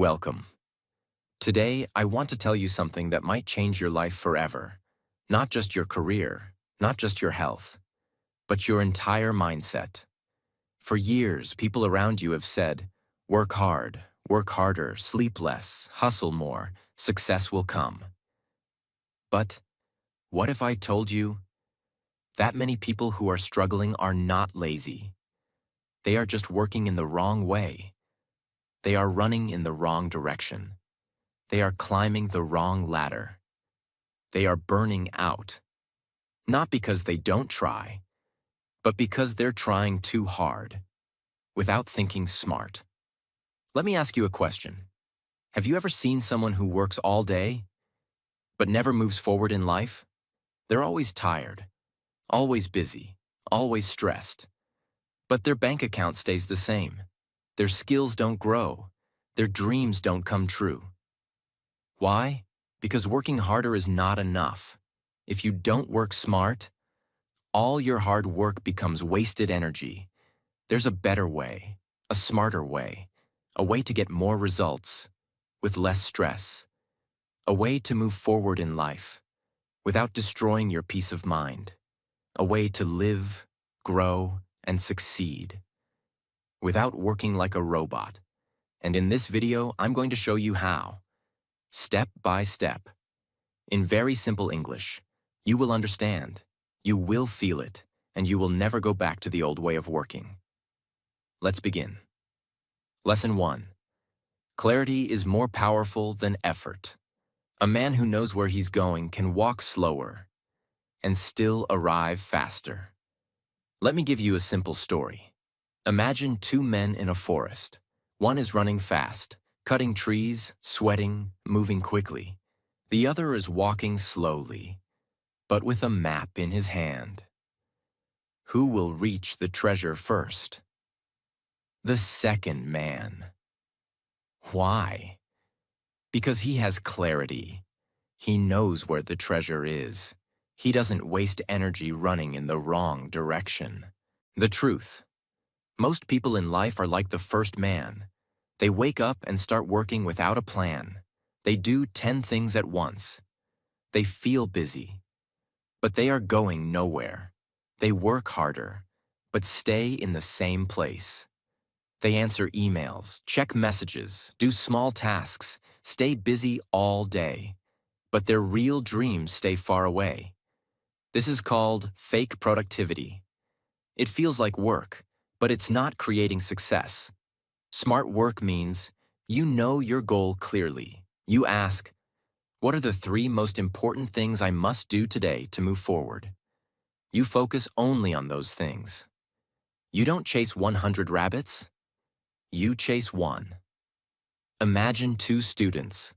Welcome. Today, I want to tell you something that might change your life forever. Not just your career, not just your health, but your entire mindset. For years, people around you have said, work hard, work harder, sleep less, hustle more, success will come. But what if I told you that many people who are struggling are not lazy? They are just working in the wrong way. They are running in the wrong direction. They are climbing the wrong ladder. They are burning out. Not because they don't try, but because they're trying too hard, without thinking smart. Let me ask you a question. Have you ever seen someone who works all day, but never moves forward in life? They're always tired, always busy, always stressed. But their bank account stays the same. Their skills don't grow. Their dreams don't come true. Why? Because working harder is not enough. If you don't work smart, all your hard work becomes wasted energy. There's a better way, a smarter way, a way to get more results with less stress, a way to move forward in life without destroying your peace of mind, a way to live, grow, and succeed without working like a robot. And in this video, I'm going to show you how, step by step. In very simple English, you will understand, you will feel it, and you will never go back to the old way of working. Let's begin. Lesson 1. Clarity is more powerful than effort. A man who knows where he's going can walk slower and still arrive faster. Let me give you a simple story. Imagine two men in a forest. One is running fast, cutting trees, sweating, moving quickly. The other is walking slowly, but with a map in his hand. Who will reach the treasure first? The second man. Why? Because he has clarity. He knows where the treasure is. He doesn't waste energy running in the wrong direction. The truth. Most people in life are like the first man. They wake up and start working without a plan. They do 10 things at once. They feel busy, but they are going nowhere. They work harder, but stay in the same place. They answer emails, check messages, do small tasks, stay busy all day, but their real dreams stay far away. This is called fake productivity. It feels like work, but it's not creating success. Smart work means you know your goal clearly. You ask, what are the 3 most important things I must do today to move forward? You focus only on those things. You don't chase 100 rabbits. You chase one. Imagine 2 students.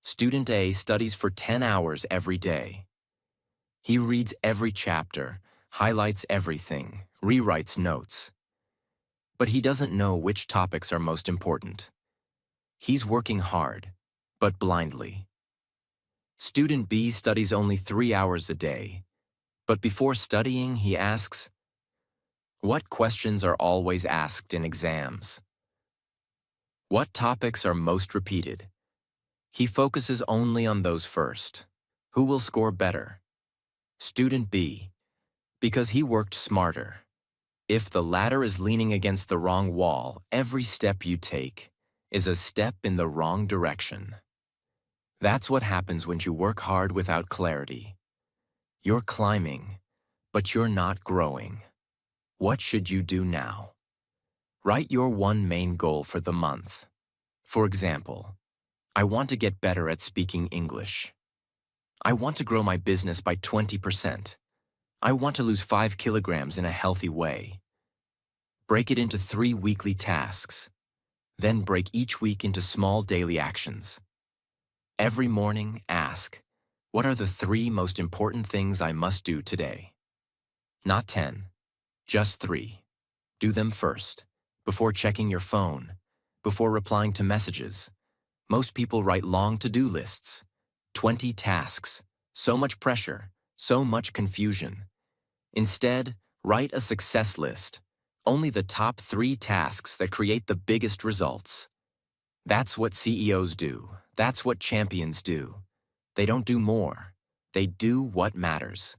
Student A studies for 10 hours every day. He reads every chapter, highlights everything, rewrites notes. But he doesn't know which topics are most important. He's working hard, but blindly. Student B studies only 3 hours a day, but before studying, he asks, what questions are always asked in exams? What topics are most repeated? He focuses only on those first. Who will score better? Student B, because he worked smarter. If the ladder is leaning against the wrong wall, every step you take is a step in the wrong direction. That's what happens when you work hard without clarity. You're climbing, but you're not growing. What should you do now? Write your one main goal for the month. For example, I want to get better at speaking English. I want to grow my business by 20%. I want to lose 5 kilograms in a healthy way. Break it into 3 weekly tasks. Then break each week into small daily actions. Every morning, ask, what are the 3 most important things I must do today? Not 10, just 3. Do them first, before checking your phone, before replying to messages. Most people write long to-do lists, 20 tasks, so much pressure, so much confusion. Instead, write a success list, only the top 3 tasks that create the biggest results. That's what CEOs do. That's what champions do. They don't do more. They do what matters.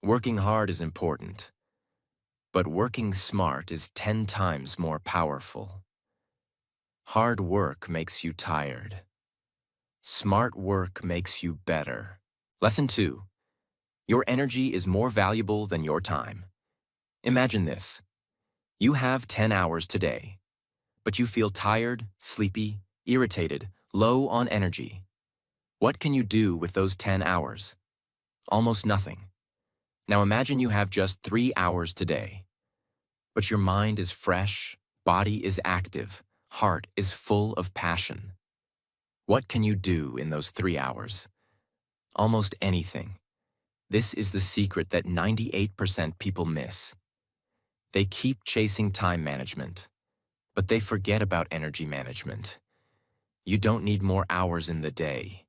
Working hard is important, but working smart is 10 times more powerful. Hard work makes you tired. Smart work makes you better. Lesson 2. Your energy is more valuable than your time. Imagine this. You have 10 hours today, but you feel tired, sleepy, irritated, low on energy. What can you do with those 10 hours? Almost nothing. Now imagine you have just 3 hours today, but your mind is fresh, body is active, heart is full of passion. What can you do in those 3 hours? Almost anything. This is the secret that 98% people miss. They keep chasing time management, but they forget about energy management. You don't need more hours in the day.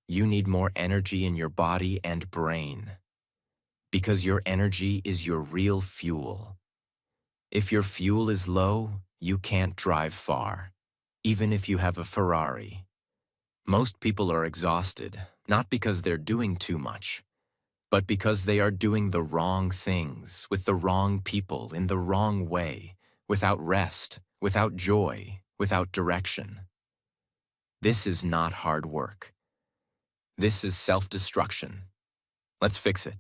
You need more energy in your body and brain. Because your energy is your real fuel. If your fuel is low, you can't drive far, even if you have a Ferrari. Most people are exhausted, not because they're doing too much, but because they are doing the wrong things, with the wrong people, in the wrong way, without rest, without joy, without direction. This is not hard work. This is self-destruction. Let's fix it.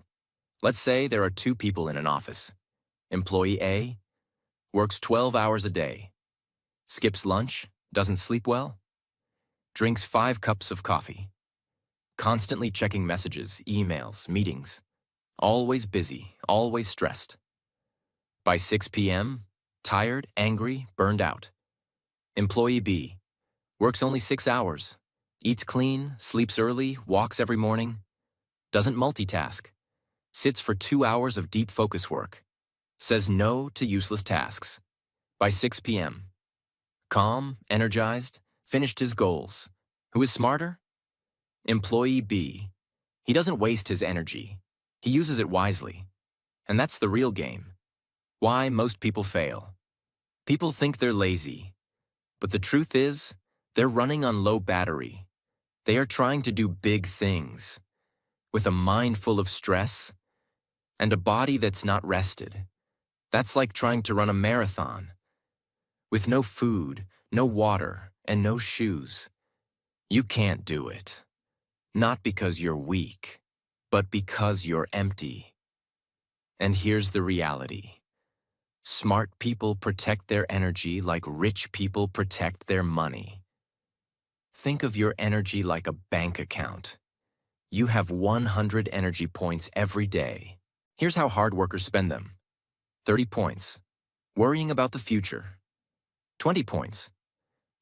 Let's say there are 2 people in an office. Employee A works 12 hours a day, skips lunch, doesn't sleep well, drinks 5 cups of coffee, constantly checking messages, emails, meetings, always busy, always stressed. By 6 p.m., tired, angry, burned out. Employee B works only 6 hours, eats clean, sleeps early, walks every morning, doesn't multitask, sits for 2 hours of deep focus work, says no to useless tasks. By 6 p.m., calm, energized, finished his goals. Who is smarter? Employee B. He doesn't waste his energy. He uses it wisely. And that's the real game. Why most people fail. People think they're lazy. But the truth is, they're running on low battery. They are trying to do big things, with a mind full of stress and a body that's not rested. That's like trying to run a marathon, with no food, no water, and no shoes. You can't do it. Not because you're weak, but because you're empty. And here's the reality. Smart people protect their energy like rich people protect their money. Think of your energy like a bank account. You have 100 energy points every day. Here's how hard workers spend them. 30 points. Worrying about the future. 20 points.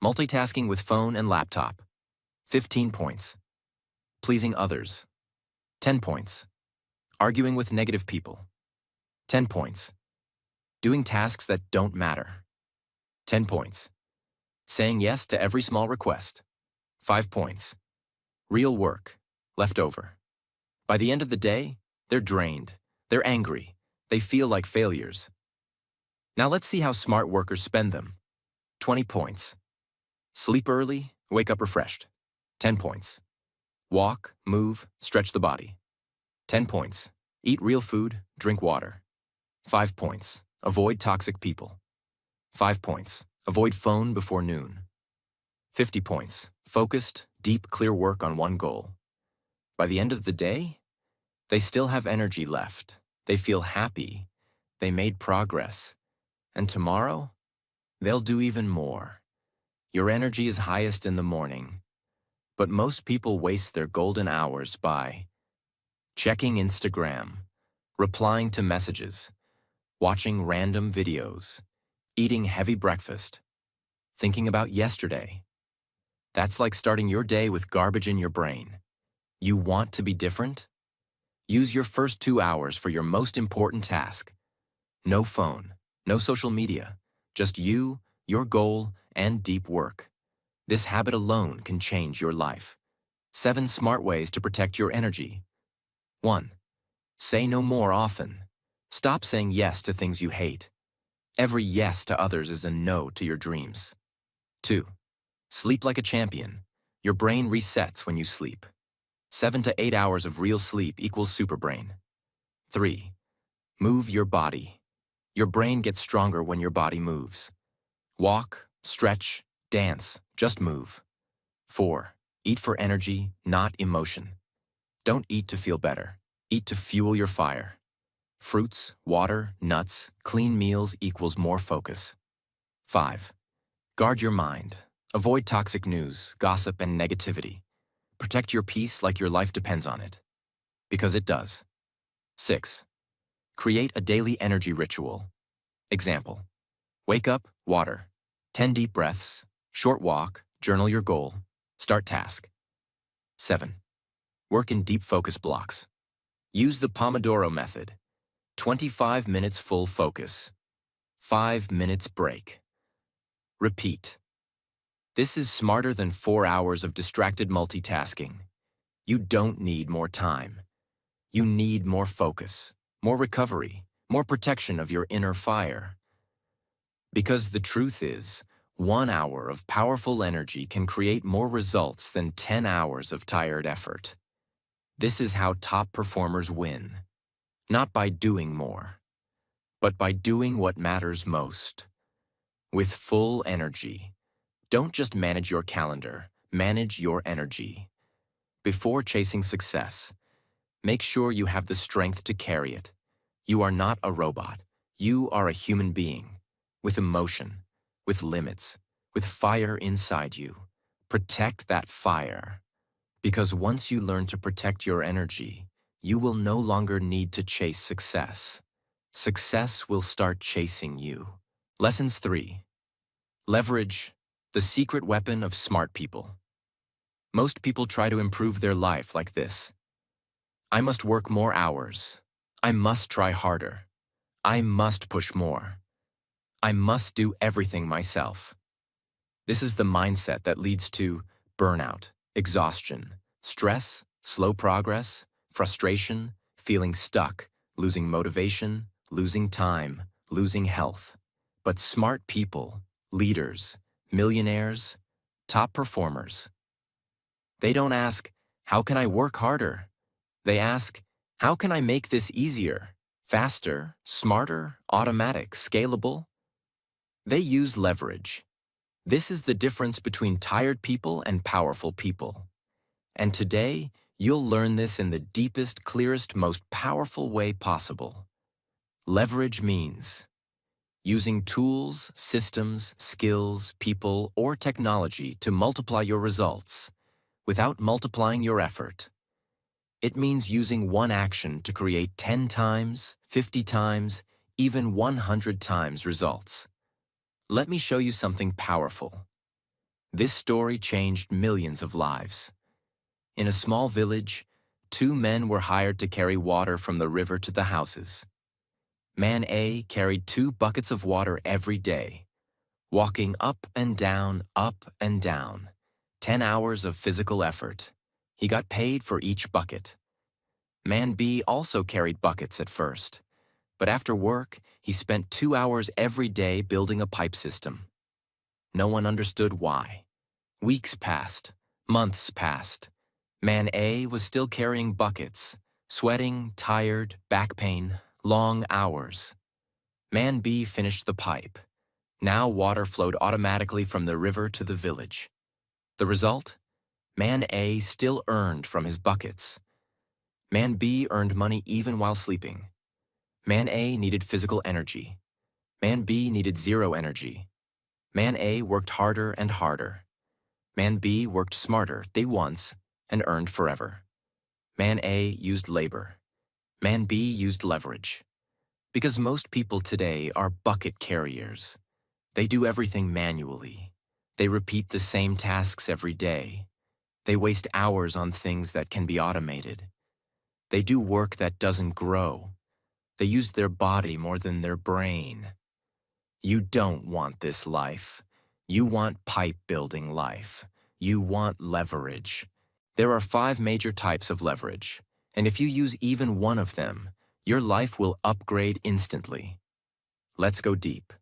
Multitasking with phone and laptop. 15 points. Pleasing others. 10 points. Arguing with negative people. 10 points. Doing tasks that don't matter. 10 points. Saying yes to every small request. 5 points. Real work. Left over. By the end of the day, they're drained. They're angry. They feel like failures. Now let's see how smart workers spend them. 20 points. Sleep early, wake up refreshed. 10 points. Walk, move, stretch the body. 10 points. Eat real food, drink water. 5 points. Avoid toxic people. 5 points. Avoid phone before noon. 50 points. Focused, deep, clear work on one goal. By the end of the day, they still have energy left. They feel happy. They made progress. And tomorrow, they'll do even more. Your energy is highest in the morning, but most people waste their golden hours by checking Instagram, replying to messages, watching random videos, eating heavy breakfast, thinking about yesterday. That's like starting your day with garbage in your brain. You want to be different? Use your first 2 hours for your most important task. No phone, no social media, just you, your goal, and deep work. This habit alone can change your life. 7 smart ways to protect your energy. 1. Say no more often. Stop saying yes to things you hate. Every yes to others is a no to your dreams. 2. Sleep like a champion. Your brain resets when you sleep. 7 to 8 hours of real sleep equals superbrain. 3. Move your body. Your brain gets stronger when your body moves. Walk, stretch, dance, just move. 4. Eat for energy, not emotion. Don't eat to feel better. Eat to fuel your fire. Fruits, water, nuts, clean meals equals more focus. 5. Guard your mind. Avoid toxic news, gossip, and negativity. Protect your peace like your life depends on it. Because it does. 6. Create a daily energy ritual. Example: wake up, water. 10 deep breaths, short walk, journal your goal, start task. 7. Work in deep focus blocks. Use the Pomodoro method. 25 minutes full focus. 5 minutes break. Repeat. This is smarter than 4 hours of distracted multitasking. You don't need more time. You need more focus, more recovery, more protection of your inner fire. Because the truth is, 1 hour of powerful energy can create more results than 10 hours of tired effort. This is how top performers win. Not by doing more, but by doing what matters most. With full energy. Don't just manage your calendar, manage your energy. Before chasing success, make sure you have the strength to carry it. You are not a robot. You are a human being, with emotion, with limits, with fire inside you. Protect that fire. Because once you learn to protect your energy, you will no longer need to chase success. Success will start chasing you. Lessons 3. Leverage, the secret weapon of smart people. Most people try to improve their life like this. I must work more hours. I must try harder. I must push more. I must do everything myself. This is the mindset that leads to burnout, exhaustion, stress, slow progress, frustration, feeling stuck, losing motivation, losing time, losing health. But smart people, leaders, millionaires, top performers, they don't ask, how can I work harder? They ask, how can I make this easier, faster, smarter, automatic, scalable? They use leverage. This is the difference between tired people and powerful people. And today, you'll learn this in the deepest, clearest, most powerful way possible. Leverage means using tools, systems, skills, people, or technology to multiply your results without multiplying your effort. It means using one action to create 10 times, 50 times, even 100 times results. Let me show you something powerful. This story changed millions of lives. In a small village, 2 men were hired to carry water from the river to the houses. Man A carried 2 buckets of water every day, walking up and down, 10 hours of physical effort. He got paid for each bucket. Man B also carried buckets at first, but after work, he spent 2 hours every day building a pipe system. No one understood why. Weeks passed, months passed. Man A was still carrying buckets, sweating, tired, back pain, long hours. Man B finished the pipe. Now water flowed automatically from the river to the village. The result? Man A still earned from his buckets. Man B earned money even while sleeping. Man A needed physical energy. Man B needed zero energy. Man A worked harder and harder. Man B worked smarter, they once, and earned forever. Man A used labor. Man B used leverage. Because most people today are bucket carriers. They do everything manually. They repeat the same tasks every day. They waste hours on things that can be automated. They do work that doesn't grow. They use their body more than their brain. You don't want this life. You want pipe-building life. You want leverage. There are 5 major types of leverage, and if you use even one of them, your life will upgrade instantly. Let's go deep.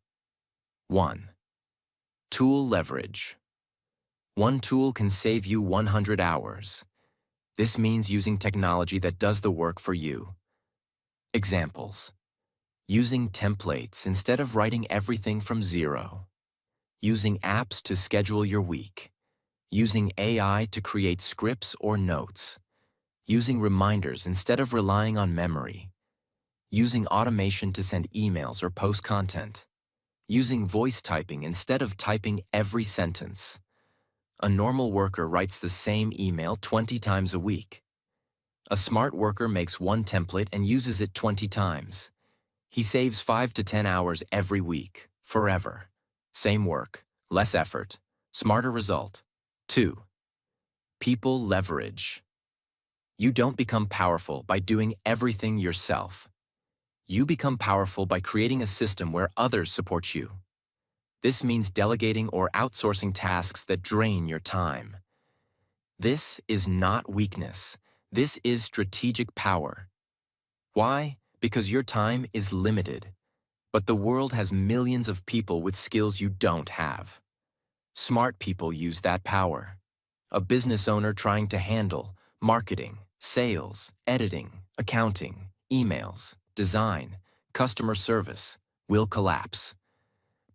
1. Tool leverage. One tool can save you 100 hours. This means using technology that does the work for you. Examples: using templates instead of writing everything from zero. Using apps to schedule your week. Using AI to create scripts or notes. Using reminders instead of relying on memory. Using automation to send emails or post content. Using voice typing instead of typing every sentence. A normal worker writes the same email 20 times a week. A smart worker makes one template and uses it 20 times. He saves 5 to 10 hours every week, forever. Same work, less effort, smarter result. 2. People leverage. You don't become powerful by doing everything yourself. You become powerful by creating a system where others support you. This means delegating or outsourcing tasks that drain your time. This is not weakness. This is strategic power. Why? Because your time is limited. But the world has millions of people with skills you don't have. Smart people use that power. A business owner trying to handle marketing, sales, editing, accounting, emails, design, customer service will collapse.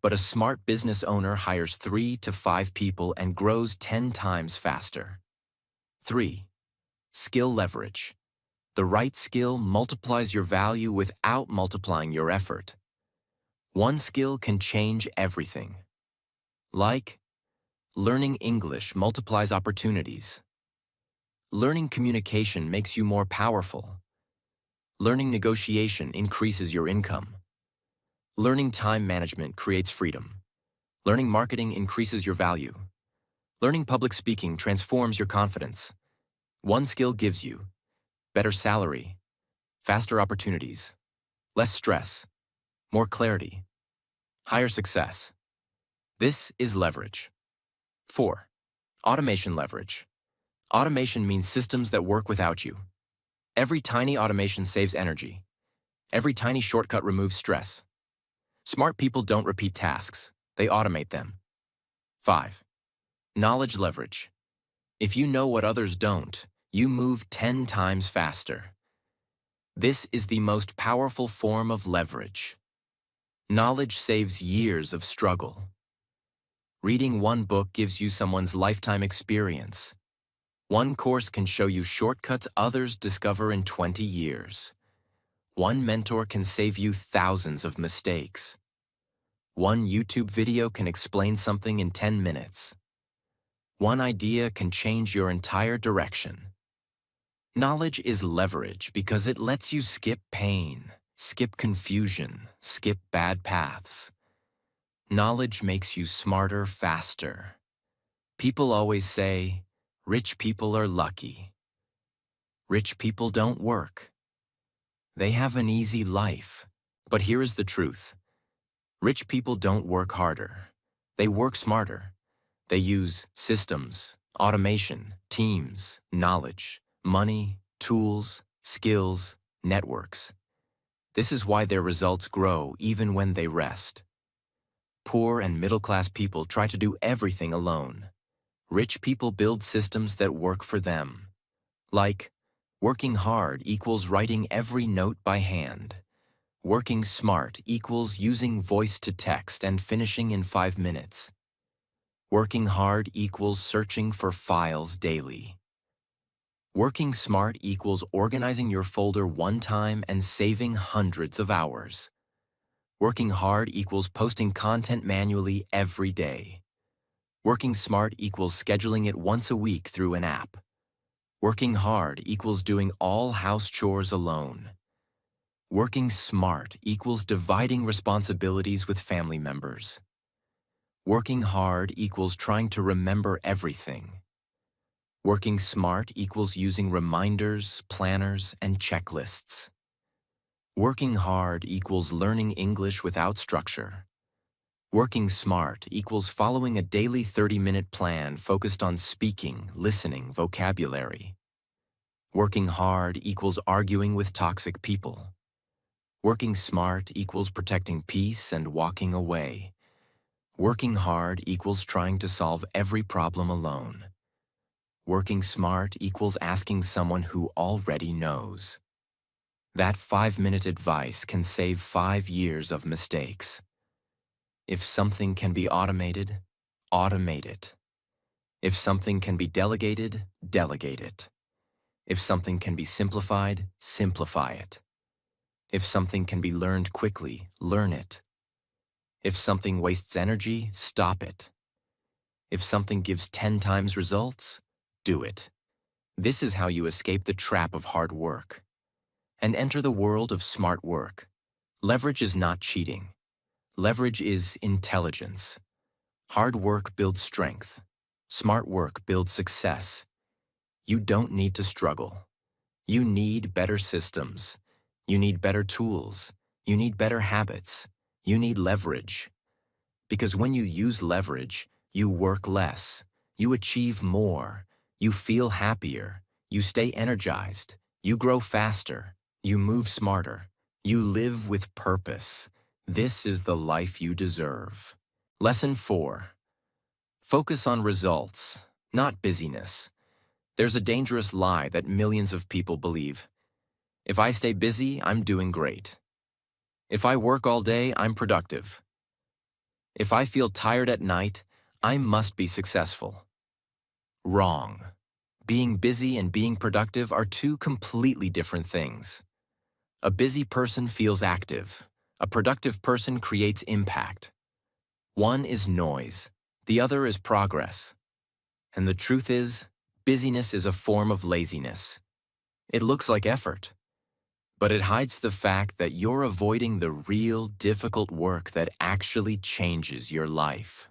But a smart business owner hires 3 to 5 people and grows 10 times faster. 3. Skill leverage. The right skill multiplies your value without multiplying your effort. One skill can change everything. Like, learning English multiplies opportunities. Learning communication makes you more powerful. Learning negotiation increases your income. Learning time management creates freedom. Learning marketing increases your value. Learning public speaking transforms your confidence. One skill gives you better salary, faster opportunities, less stress, more clarity, higher success. This is leverage. 4. Automation leverage. Automation means systems that work without you. Every tiny automation saves energy. Every tiny shortcut removes stress. Smart people don't repeat tasks, they automate them. 5. Knowledge leverage. If you know what others don't, you move 10 times faster. This is the most powerful form of leverage. Knowledge saves years of struggle. Reading one book gives you someone's lifetime experience. One course can show you shortcuts others discover in 20 years. One mentor can save you thousands of mistakes. One YouTube video can explain something in 10 minutes. One idea can change your entire direction. Knowledge is leverage because it lets you skip pain, skip confusion, skip bad paths. Knowledge makes you smarter faster. People always say, rich people are lucky. Rich people don't work. They have an easy life. But here is the truth. Rich people don't work harder. They work smarter. They use systems, automation, teams, knowledge, money, tools, skills, networks. This is why their results grow even when they rest. Poor and middle-class people try to do everything alone. Rich people build systems that work for them. Like, working hard equals writing every note by hand. Working smart equals using voice to text and finishing in 5 minutes. Working hard equals searching for files daily. Working smart equals organizing your folder one time and saving hundreds of hours. Working hard equals posting content manually every day. Working smart equals scheduling it once a week through an app. Working hard equals doing all house chores alone. Working smart equals dividing responsibilities with family members. Working hard equals trying to remember everything. Working smart equals using reminders, planners, and checklists. Working hard equals learning English without structure. Working smart equals following a daily 30-minute plan focused on speaking, listening, vocabulary. Working hard equals arguing with toxic people. Working smart equals protecting peace and walking away. Working hard equals trying to solve every problem alone. Working smart equals asking someone who already knows. That 5-minute advice can save 5 years of mistakes. If something can be automated, automate it. If something can be delegated, delegate it. If something can be simplified, simplify it. If something can be learned quickly, learn it. If something wastes energy, stop it. If something gives 10 times results, do it. This is how you escape the trap of hard work and enter the world of smart work. Leverage is not cheating. Leverage is intelligence. Hard work builds strength. Smart work builds success. You don't need to struggle. You need better systems. You need better tools. You need better habits. You need leverage. Because when you use leverage, you work less. You achieve more. You feel happier. You stay energized. You grow faster. You move smarter. You live with purpose. This is the life you deserve. Lesson 4. Focus on results, not busyness. There's a dangerous lie that millions of people believe. If I stay busy, I'm doing great. If I work all day, I'm productive. If I feel tired at night, I must be successful. Wrong. Being busy and being productive are two completely different things. A busy person feels active. A productive person creates impact. One is noise. The other is progress. And the truth is, busyness is a form of laziness. It looks like effort, but it hides the fact that you're avoiding the real, difficult work that actually changes your life.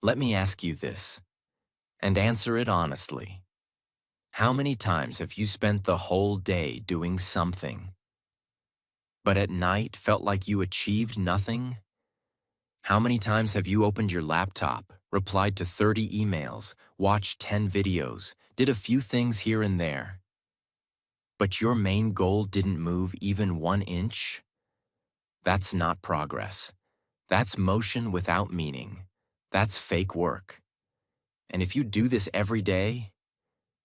Let me ask you this, and answer it honestly. How many times have you spent the whole day doing something, but at night felt like you achieved nothing? How many times have you opened your laptop, replied to 30 emails, watched 10 videos, did a few things here and there, but your main goal didn't move even 1 inch? That's not progress. That's motion without meaning. That's fake work. And if you do this every day,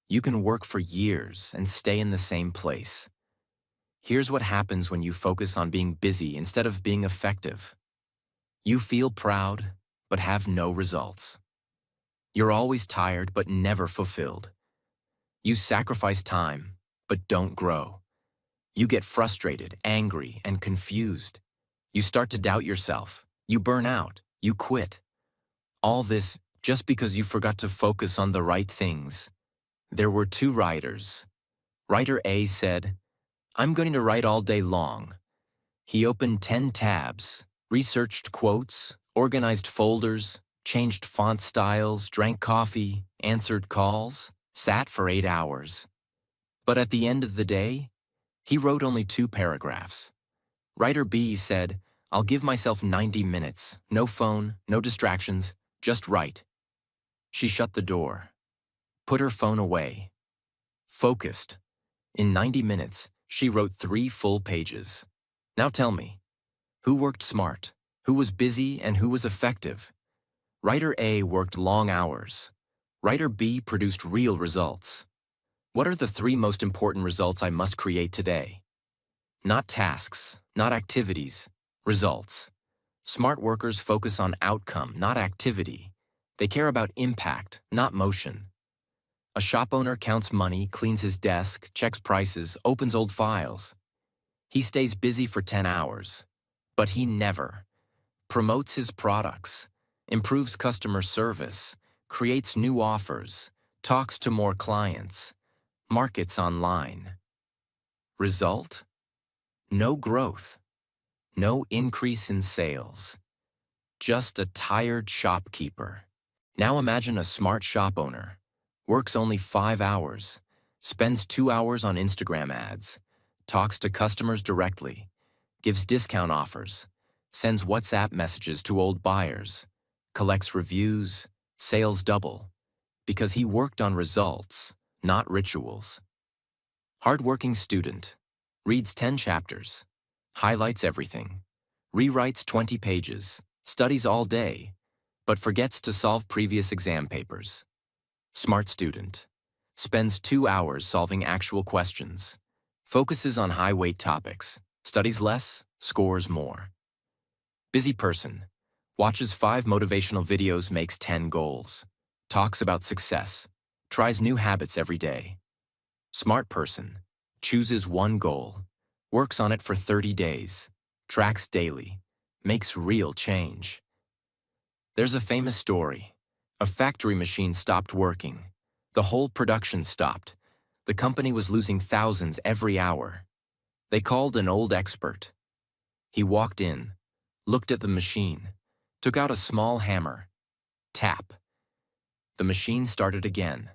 you can work for years and stay in the same place. Here's what happens when you focus on being busy instead of being effective. You feel proud, but have no results. You're always tired, but never fulfilled. You sacrifice time, but don't grow. You get frustrated, angry, and confused. You start to doubt yourself. You burn out. You quit. All this just because you forgot to focus on the right things. There were 2 writers. Writer A said, "I'm going to write all day long." He opened 10 tabs, researched quotes, organized folders, changed font styles, drank coffee, answered calls, sat for 8 hours. But at the end of the day, he wrote only 2 paragraphs. Writer B said, "I'll give myself 90 minutes, no phone, no distractions, just write." She shut the door, put her phone away, focused. In 90 minutes, she wrote 3 full pages. Now tell me, who worked smart, who was busy, and who was effective? Writer A worked long hours. Writer B produced real results. What are the 3 most important results I must create today? Not tasks, not activities, results. Smart workers focus on outcome, not activity. They care about impact, not motion. A shop owner counts money, cleans his desk, checks prices, opens old files. He stays busy for 10 hours, but he never promotes his products, improves customer service, creates new offers, talks to more clients, markets online. Result? No growth, no increase in sales, just a tired shopkeeper. Now imagine a smart shop owner, works only 5 hours, spends 2 hours on Instagram ads, talks to customers directly, gives discount offers, sends WhatsApp messages to old buyers, collects reviews, sales double, because he worked on results, not rituals. Hardworking student, reads 10 chapters, highlights everything, rewrites 20 pages, studies all day, but forgets to solve previous exam papers. Smart student. Spends 2 hours solving actual questions. Focuses on high-weight topics. Studies less, scores more. Busy person. Watches 5 motivational videos, makes 10 goals. Talks about success. Tries new habits every day. Smart person. Chooses one goal. Works on it for 30 days. Tracks daily. Makes real change. There's a famous story. A factory machine stopped working. The whole production stopped. The company was losing thousands every hour. They called an old expert. He walked in, looked at the machine, took out a small hammer. Tap. The machine started again.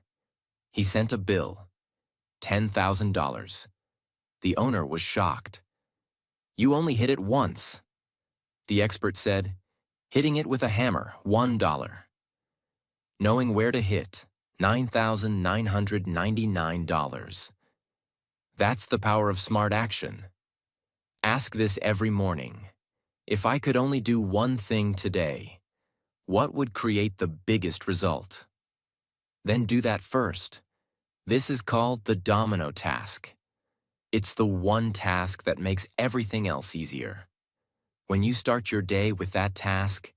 He sent a bill. $10,000. The owner was shocked. "You only hit it once." The expert said, "Hitting it with a hammer, $1. Knowing where to hit, $9,999. That's the power of smart action. Ask this every morning. If I could only do one thing today, what would create the biggest result? Then do that first. This is called the domino task. It's the one task that makes everything else easier. When you start your day with that task,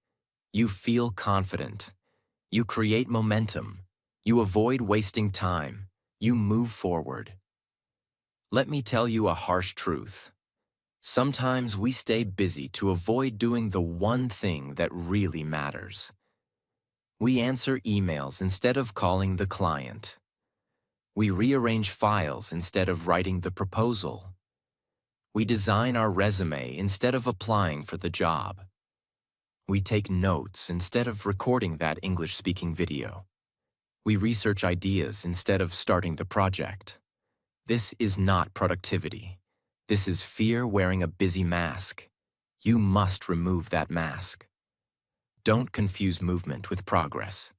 you feel confident. You create momentum. You avoid wasting time. You move forward. Let me tell you a harsh truth. Sometimes we stay busy to avoid doing the one thing that really matters. We answer emails instead of calling the client. We rearrange files instead of writing the proposal. We design our resume instead of applying for the job. We take notes instead of recording that English-speaking video. We research ideas instead of starting the project. This is not productivity. This is fear wearing a busy mask. You must remove that mask. Don't confuse movement with progress.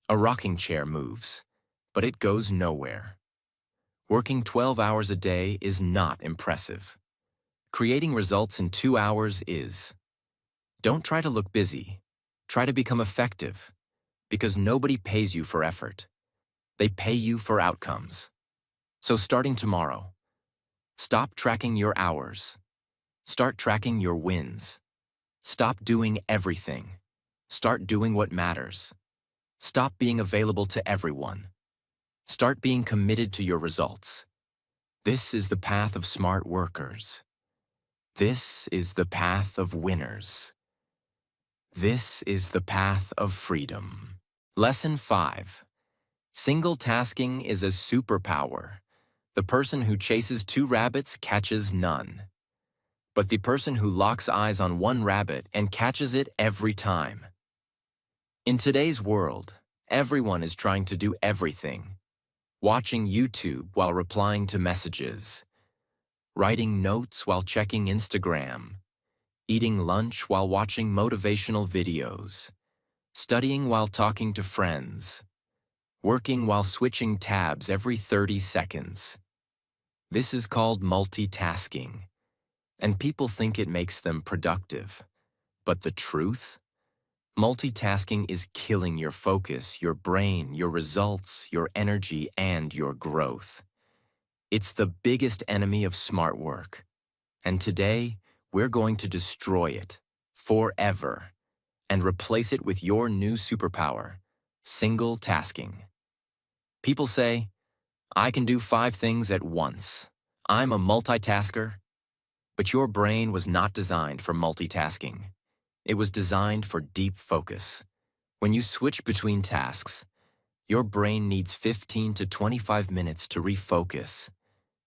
A rocking chair moves, but it goes nowhere. Working 12 hours a day is not impressive. Creating results in 2 hours is. Don't try to look busy. Try to become effective, because nobody pays you for effort. They pay you for outcomes. So starting tomorrow, stop tracking your hours. Start tracking your wins. Stop doing everything. Start doing what matters. Stop being available to everyone. Start being committed to your results. This is the path of smart workers. This is the path of winners. This is the path of freedom. Lesson 5. Single tasking is a superpower. The person who chases 2 rabbits catches none. But the person who locks eyes on 1 rabbit and catches it every time. In today's world, everyone is trying to do everything. Watching YouTube while replying to messages. Writing notes while checking Instagram. Eating lunch while watching motivational videos. Studying while talking to friends. Working while switching tabs every 30 seconds. This is called multitasking. And people think it makes them productive. But the truth? Multitasking is killing your focus, your brain, your results, your energy, and your growth. It's the biggest enemy of smart work. And today, we're going to destroy it forever and replace it with your new superpower, single tasking. People say, "I can do 5 things at once. I'm a multitasker." But your brain was not designed for multitasking. It was designed for deep focus. When you switch between tasks, your brain needs 15 to 25 minutes to refocus.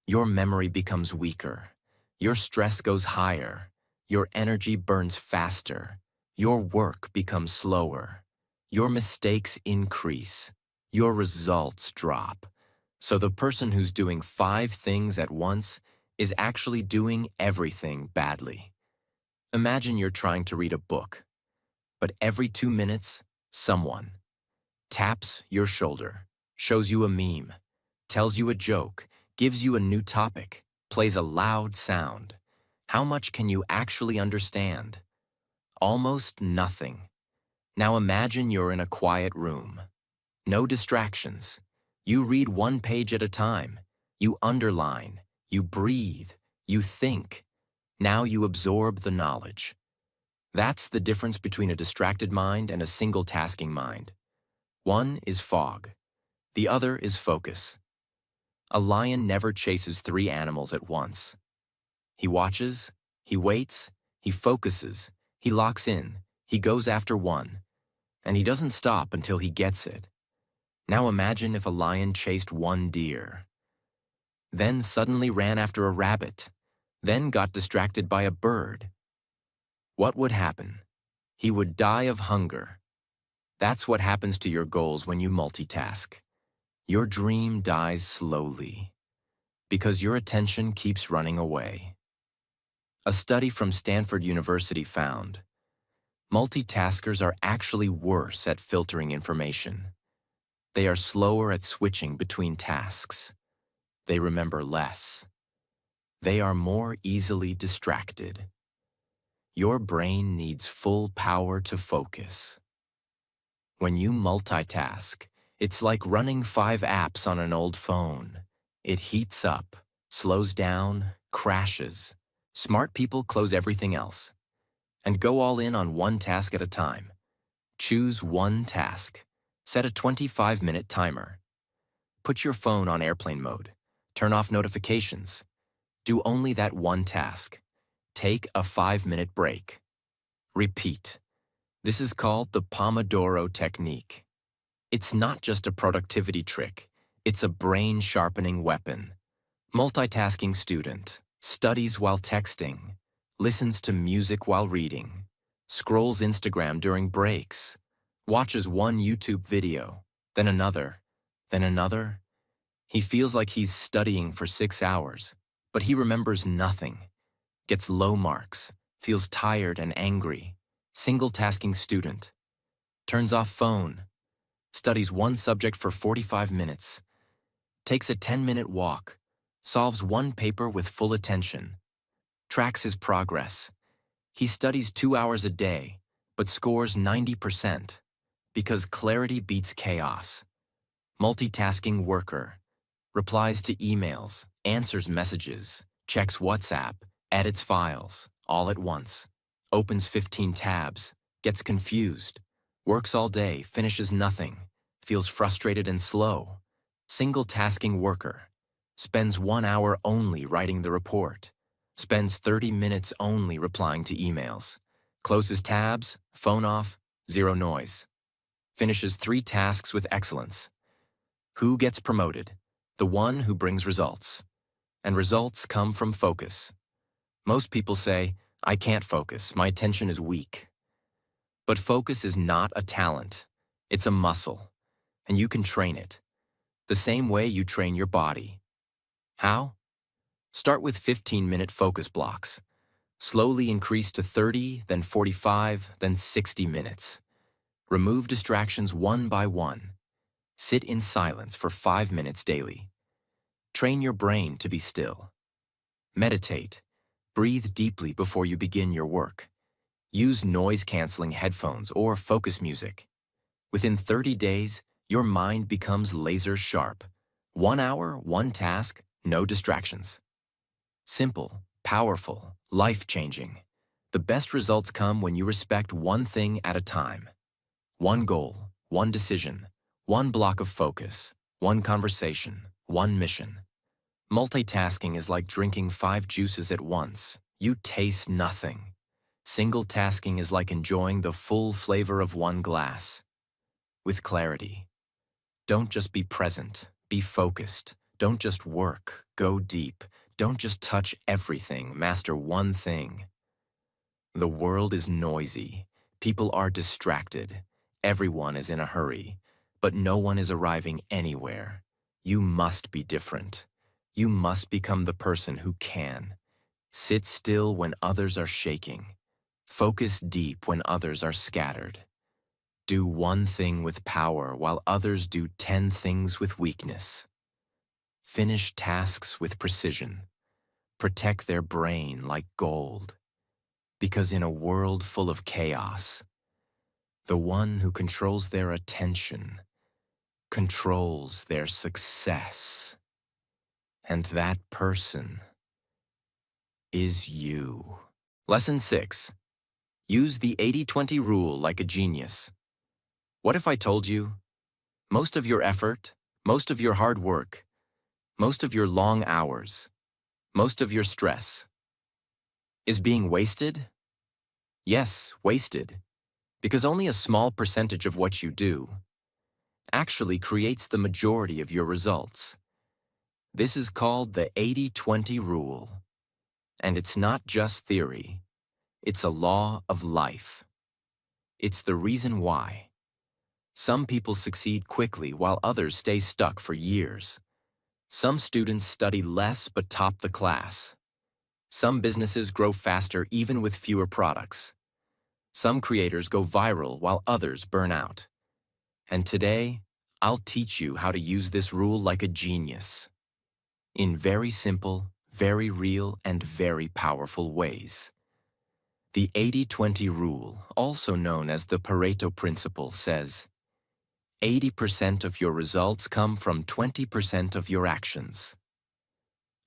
Your memory becomes weaker. Your stress goes higher. Your energy burns faster. Your work becomes slower. Your mistakes increase. Your results drop. So the person who's doing 5 things at once is actually doing everything badly. Imagine you're trying to read a book, but every 2 minutes, someone taps your shoulder, shows you a meme, tells you a joke, gives you a new topic, plays a loud sound. How much can you actually understand? Almost nothing. Now imagine you're in a quiet room. No distractions. You read one page at a time. You underline. You breathe. You think. Now you absorb the knowledge. That's the difference between a distracted mind and a single-tasking mind. One is fog. The other is focus. A lion never chases 3 animals at once. He watches, he waits, he focuses, he locks in, he goes after one, and he doesn't stop until he gets it. Now imagine if a lion chased one deer, then suddenly ran after a rabbit, then got distracted by a bird. What would happen? He would die of hunger. That's what happens to your goals when you multitask. Your dream dies slowly because your attention keeps running away. A study from Stanford University found multitaskers are actually worse at filtering information. They are slower at switching between tasks. They remember less. They are more easily distracted. Your brain needs full power to focus. When you multitask, it's like running 5 apps on an old phone. It heats up, slows down, crashes. Smart people close everything else and go all in on one task at a time. Choose one task. Set a 25-minute timer. Put your phone on airplane mode. Turn off notifications. Do only that one task. Take a 5-minute break. Repeat. This is called the Pomodoro technique. It's not just a productivity trick. It's a brain-sharpening weapon. Multitasking student studies while texting, listens to music while reading, scrolls Instagram during breaks, watches one YouTube video, then another, then another. He feels like he's studying for 6 hours, but he remembers nothing, gets low marks, feels tired and angry. Single-tasking student, turns off phone, studies one subject for 45 minutes, takes a 10-minute walk, solves one paper with full attention, tracks his progress. He studies 2 hours a day, but scores 90% because clarity beats chaos. Multitasking worker, replies to emails, answers messages, checks WhatsApp, edits files, all at once, opens 15 tabs, gets confused, works all day, finishes nothing, feels frustrated and slow. Single-tasking worker, spends 1 hour only writing the report, spends 30 minutes only replying to emails, closes tabs, phone off, zero noise, finishes 3 tasks with excellence. Who gets promoted? The one who brings results. And results come from focus. Most people say, I can't focus, my attention is weak. But focus is not a talent. It's a muscle, and you can train it. The same way you train your body. How? Start with 15-minute focus blocks. Slowly increase to 30, then 45, then 60 minutes. Remove distractions one by one. Sit in silence for 5 minutes daily. Train your brain to be still. Meditate. Breathe deeply before you begin your work. Use noise-canceling headphones or focus music. Within 30 days, your mind becomes laser-sharp. 1 hour, one task, no distractions. Simple, powerful, life-changing. The best results come when you respect one thing at a time. One goal, one decision, one block of focus, one conversation, one mission. Multitasking is like drinking 5 juices at once. You taste nothing. Single-tasking is like enjoying the full flavor of one glass. With clarity. Don't just be present, be focused. Don't just work, go deep. Don't just touch everything, master one thing. The world is noisy. People are distracted. Everyone is in a hurry, but no one is arriving anywhere. You must be different. You must become the person who can. Sit still when others are shaking. Focus deep when others are scattered. Do one thing with power while others do 10 things with weakness. Finish tasks with precision. Protect their brain like gold. Because in a world full of chaos, the one who controls their attention controls their success. And that person is you. Lesson 6. Use the 80-20 rule like a genius. What if I told you, most of your effort, most of your hard work, most of your long hours, most of your stress is being wasted? Yes, wasted. Because only a small percentage of what you do actually creates the majority of your results. This is called the 80-20 rule. And it's not just theory. It's a law of life. It's the reason why some people succeed quickly while others stay stuck for years. Some students study less but top the class. Some businesses grow faster even with fewer products. Some creators go viral while others burn out. And today, I'll teach you how to use this rule like a genius, in very simple, very real, and very powerful ways. The 80-20 rule, also known as the Pareto principle, says 80% of your results come from 20% of your actions.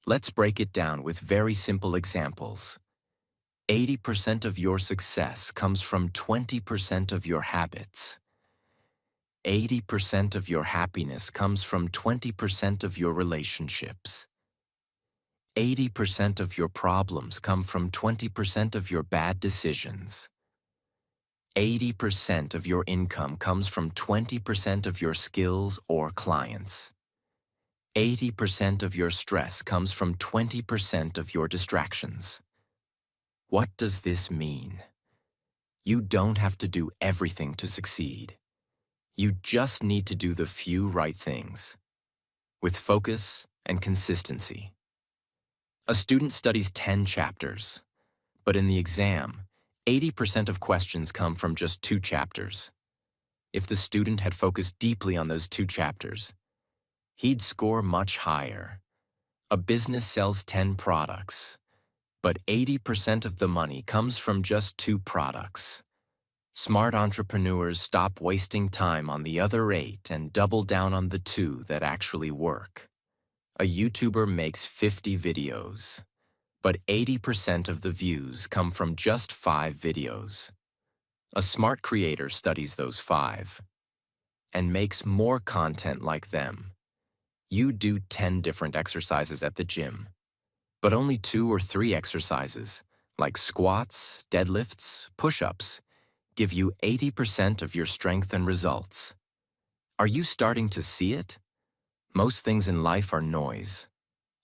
Let's break it down with very simple examples. 80% of your success comes from 20% of your habits. 80% of your happiness comes from 20% of your relationships. 80% of your problems come from 20% of your bad decisions. 80% of your income comes from 20% of your skills or clients. 80% of your stress comes from 20% of your distractions. What does this mean? You don't have to do everything to succeed. You just need to do the few right things, with focus and consistency. A student studies 10 chapters, but in the exam, 80% of questions come from just 2 chapters. If the student had focused deeply on those 2 chapters, he'd score much higher. A business sells 10 products, but 80% of the money comes from just 2 products. Smart entrepreneurs stop wasting time on the other 8 and double down on the 2 that actually work. A YouTuber makes 50 videos, but 80% of the views come from just 5 videos. A smart creator studies those 5 and makes more content like them. You do 10 different exercises at the gym, but only 2 or 3 exercises, like squats, deadlifts, push-ups, give you 80% of your strength and results. Are you starting to see it? Most things in life are noise.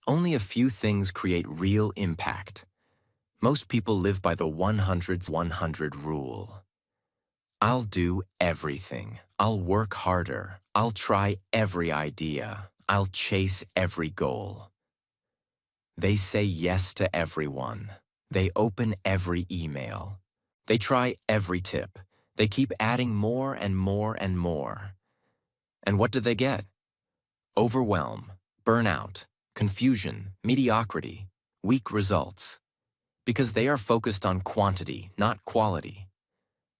Only a few things create real impact. Most people live by the 100 rule. I'll do everything. I'll work harder. I'll try every idea. I'll chase every goal. They say yes to everyone. They open every email. They try every tip. They keep adding more and more and more. And what do they get? Overwhelm, burnout, confusion, mediocrity, weak results. Because they are focused on quantity, not quality.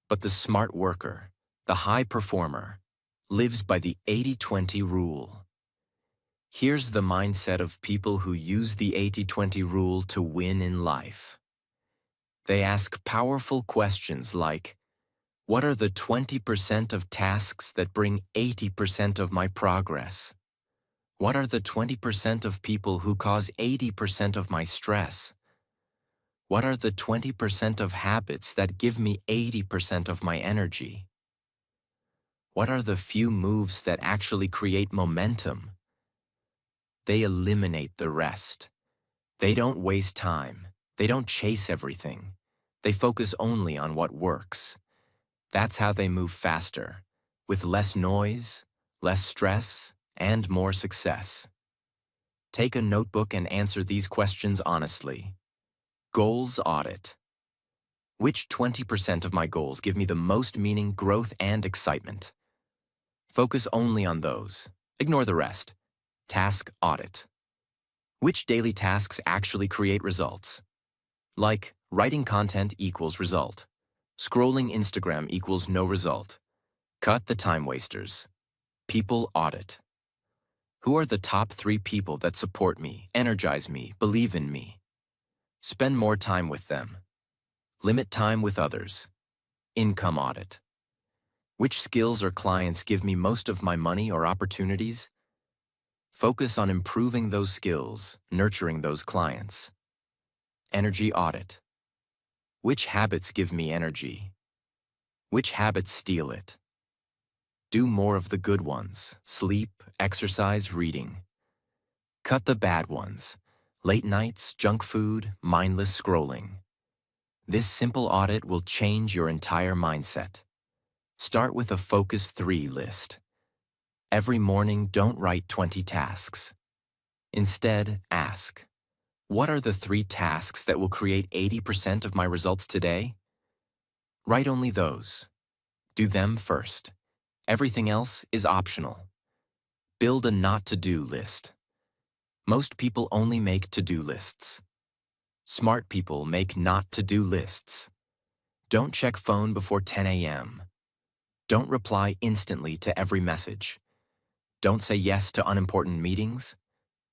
But the smart worker, the high performer, lives by the 80-20 rule. Here's the mindset of people who use the 80-20 rule to win in life. They ask powerful questions like, what are the 20% of tasks that bring 80% of my progress? What are the 20% of people who cause 80% of my stress? What are the 20% of habits that give me 80% of my energy? What are the few moves that actually create momentum? They eliminate the rest. They don't waste time. They don't chase everything. They focus only on what works. That's how they move faster, with less noise, less stress, and more success. Take a notebook and answer these questions honestly. Goals audit. Which 20% of my goals give me the most meaning, growth, and excitement? Focus only on those. Ignore the rest. Task audit. Which daily tasks actually create results? Like, writing content equals result. Scrolling Instagram equals no result. Cut the time wasters. People audit. Who are the top 3 people that support me, energize me, believe in me? Spend more time with them. Limit time with others. Income audit. Which skills or clients give me most of my money or opportunities? Focus on improving those skills, nurturing those clients. Energy audit. Which habits give me energy? Which habits steal it? Do more of the good ones: sleep, exercise, reading. Cut the bad ones: late nights, junk food, mindless scrolling. This simple audit will change your entire mindset. Start with a Focus 3 list. Every morning, don't write 20 tasks. Instead, ask, what are the 3 tasks that will create 80% of my results today? Write only those. Do them first. Everything else is optional. Build a not-to-do list. Most people only make to-do lists. Smart people make not-to-do lists. Don't check phone before 10 a.m. Don't reply instantly to every message. Don't say yes to unimportant meetings.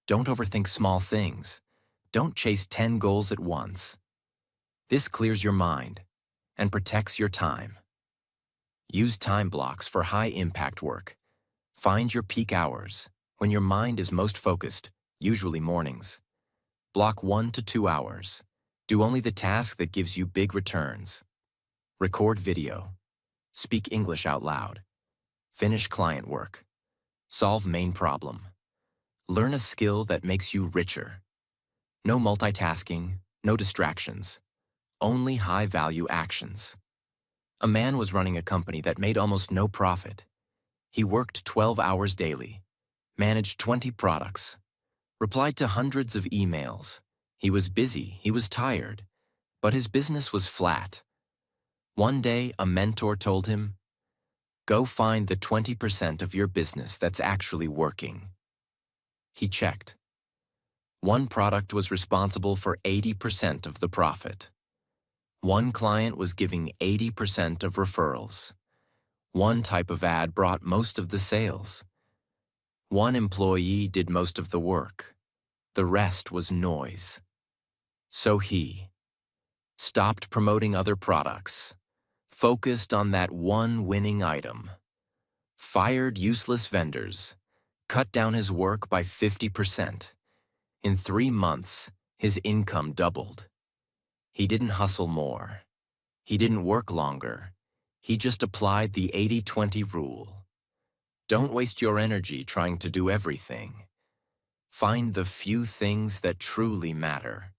Don't overthink small things. Don't chase 10 goals at once. This clears your mind and protects your time. Use time blocks for high-impact work. Find your peak hours, when your mind is most focused, usually mornings. Block 1 to 2 hours. Do only the task that gives you big returns. Record video. Speak English out loud. Finish client work. Solve main problem. Learn a skill that makes you richer. No multitasking, no distractions. Only high-value actions. A man was running a company that made almost no profit. He worked 12 hours daily, managed 20 products, replied to hundreds of emails. He was busy, he was tired, but his business was flat. One day, a mentor told him, "Go find the 20% of your business that's actually working." He checked. One product was responsible for 80% of the profit. One client was giving 80% of referrals. One type of ad brought most of the sales. One employee did most of the work. The rest was noise. So he stopped promoting other products, focused on that one winning item, fired useless vendors, cut down his work by 50%. In 3 months, his income doubled. He didn't hustle more. He didn't work longer. He just applied the 80-20 rule. Don't waste your energy trying to do everything. Find the few things that truly matter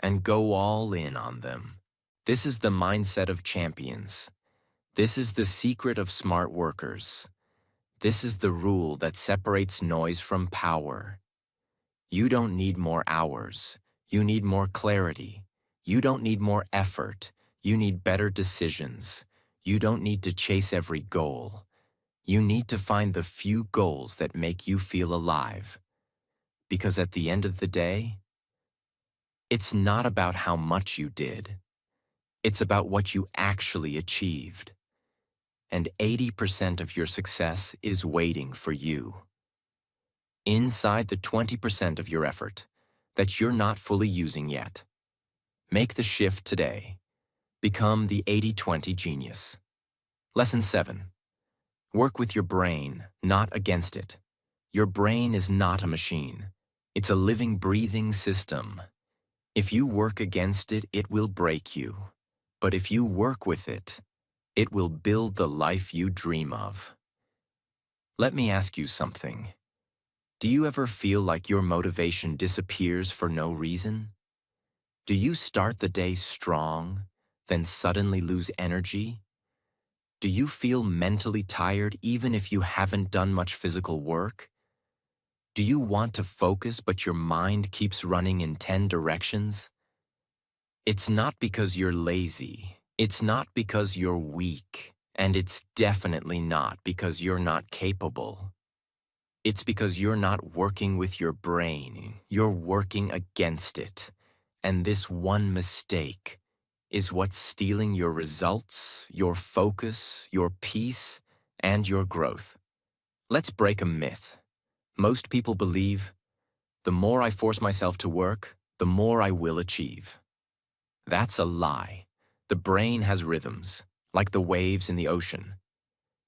and go all in on them. This is the mindset of champions. This is the secret of smart workers. This is the rule that separates noise from power. You don't need more hours. You need more clarity. You don't need more effort. You need better decisions. You don't need to chase every goal. You need to find the few goals that make you feel alive. Because at the end of the day, it's not about how much you did. It's about what you actually achieved. And 80% of your success is waiting for you. Inside the 20% of your effort that you're not fully using yet. Make the shift today. Become the 80-20 genius. Lesson 7. Work with your brain, not against it. Your brain is not a machine. It's a living, breathing system. If you work against it, it will break you. But if you work with it, it will build the life you dream of. Let me ask you something. Do you ever feel like your motivation disappears for no reason? Do you start the day strong, then suddenly lose energy? Do you feel mentally tired even if you haven't done much physical work? Do you want to focus but your mind keeps running in 10 directions? It's not because you're lazy. It's not because you're weak. And it's definitely not because you're not capable. It's because you're not working with your brain. You're working against it. And this one mistake is what's stealing your results, your focus, your peace, and your growth. Let's break a myth. Most people believe, the more I force myself to work, the more I will achieve. That's a lie. The brain has rhythms, like the waves in the ocean.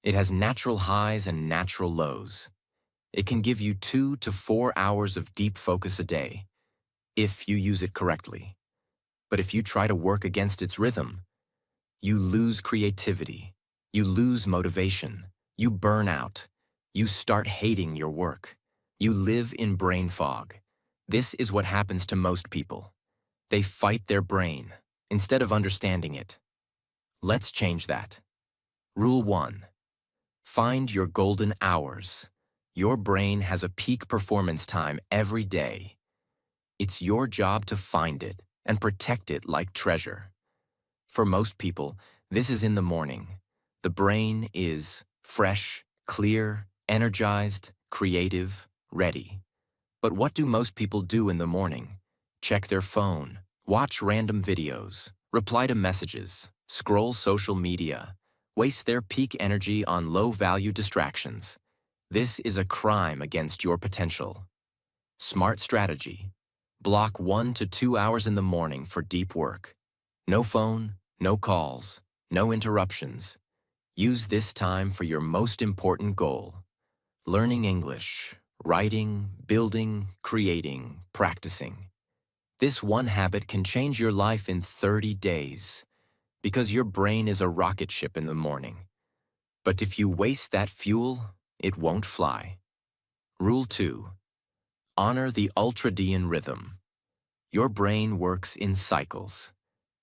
It has natural highs and natural lows. It can give you 2 to 4 hours of deep focus a day, if you use it correctly. But if you try to work against its rhythm, you lose creativity, you lose motivation, you burn out, you start hating your work, you live in brain fog. This is what happens to most people. They fight their brain instead of understanding it. Let's change that. Rule 1. Find your golden hours. Your brain has a peak performance time every day. It's your job to find it and protect it like treasure. For most people, this is in the morning. The brain is fresh, clear, energized, creative, ready. But what do most people do in the morning? Check their phone, watch random videos, reply to messages, scroll social media, waste their peak energy on low-value distractions. This is a crime against your potential. Smart strategy. Block 1 to 2 hours in the morning for deep work. No phone, no calls, no interruptions. Use this time for your most important goal. Learning English, writing, building, creating, practicing. This one habit can change your life in 30 days because your brain is a rocket ship in the morning. But if you waste that fuel, it won't fly. Rule 2. Honor the ultradian rhythm. Your brain works in cycles.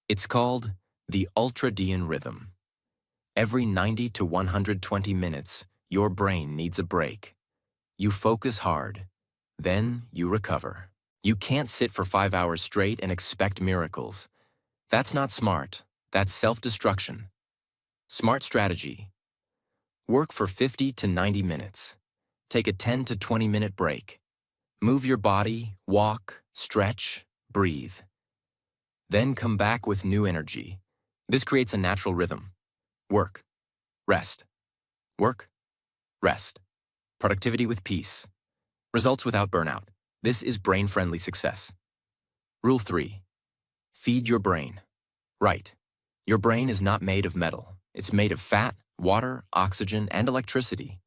It's called the ultradian rhythm. Every 90 to 120 minutes, your brain needs a break. You focus hard, then you recover. You can't sit for 5 hours straight and expect miracles. That's not smart. That's self-destruction. Smart strategy. Work for 50 to 90 minutes. Take a 10 to 20-minute break. Move your body, walk, stretch, breathe. Then come back with new energy. This creates a natural rhythm. Work, rest. Work, rest. Productivity with peace. Results without burnout. This is brain-friendly success. Rule 3. Feed your brain. Right. Your brain is not made of metal. It's made of fat, water, oxygen, and electricity.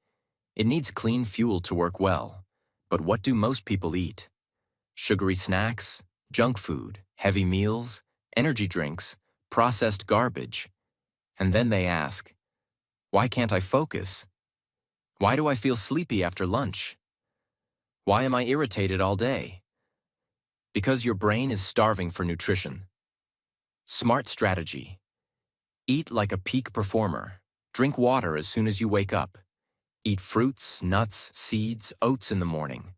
It needs clean fuel to work well. But what do most people eat? Sugary snacks, junk food, heavy meals, energy drinks, processed garbage. And then they ask, why can't I focus? Why do I feel sleepy after lunch? Why am I irritated all day? Because your brain is starving for nutrition. Smart strategy. Eat like a peak performer. Drink water as soon as you wake up. Eat fruits, nuts, seeds, oats in the morning.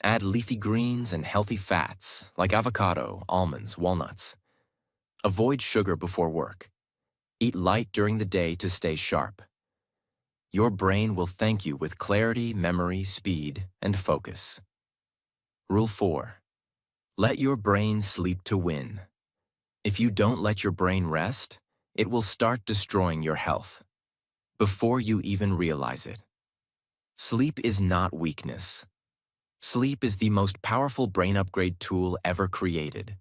Add leafy greens and healthy fats like avocado, almonds, walnuts. Avoid sugar before work. Eat light during the day to stay sharp. Your brain will thank you with clarity, memory, speed, and focus. Rule 4. Let your brain sleep to win. If you don't let your brain rest, it will start destroying your health before you even realize it. Sleep is not weakness. Sleep is the most powerful brain upgrade tool ever created.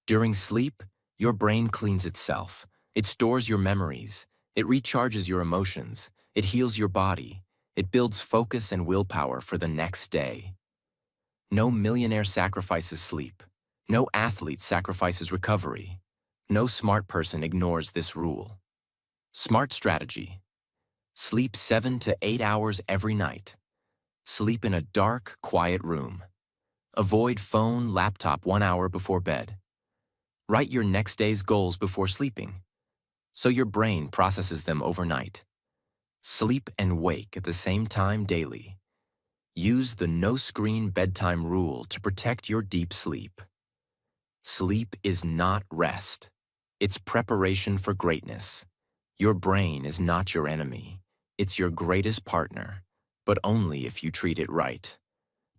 During sleep, your brain cleans itself. It stores your memories. It recharges your emotions. It heals your body. It builds focus and willpower for the next day. No millionaire sacrifices sleep. No athlete sacrifices recovery. No smart person ignores this rule. Smart strategy. Sleep 7 to 8 hours every night. Sleep in a dark, quiet room. Avoid phone, laptop 1 hour before bed. Write your next day's goals before sleeping, so your brain processes them overnight. Sleep and wake at the same time daily. Use the no-screen bedtime rule to protect your deep sleep. Sleep is not rest. It's preparation for greatness. Your brain is not your enemy. It's your greatest partner, but only if you treat it right.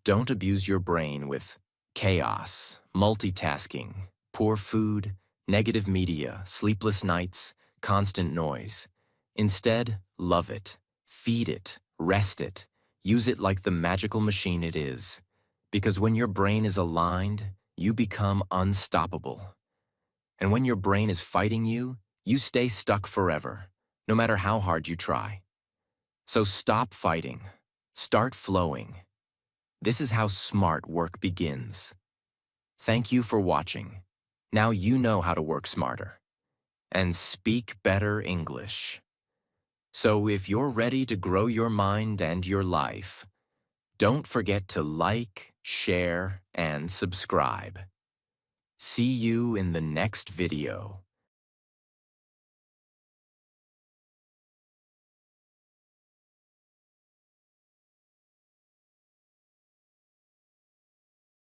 Don't abuse your brain with Chaos, multitasking, poor food, negative media, sleepless nights, constant noise. Instead, love it, feed it, rest it, use it like the magical machine it is. Because when your brain is aligned, you become unstoppable. And when your brain is fighting you stay stuck forever, no matter how hard you try. So stop fighting. Start flowing. This is how smart work begins. Thank you for watching. Now you know how to work smarter and speak better English. So if you're ready to grow your mind and your life, don't forget to like, share, and subscribe. See you in the next video.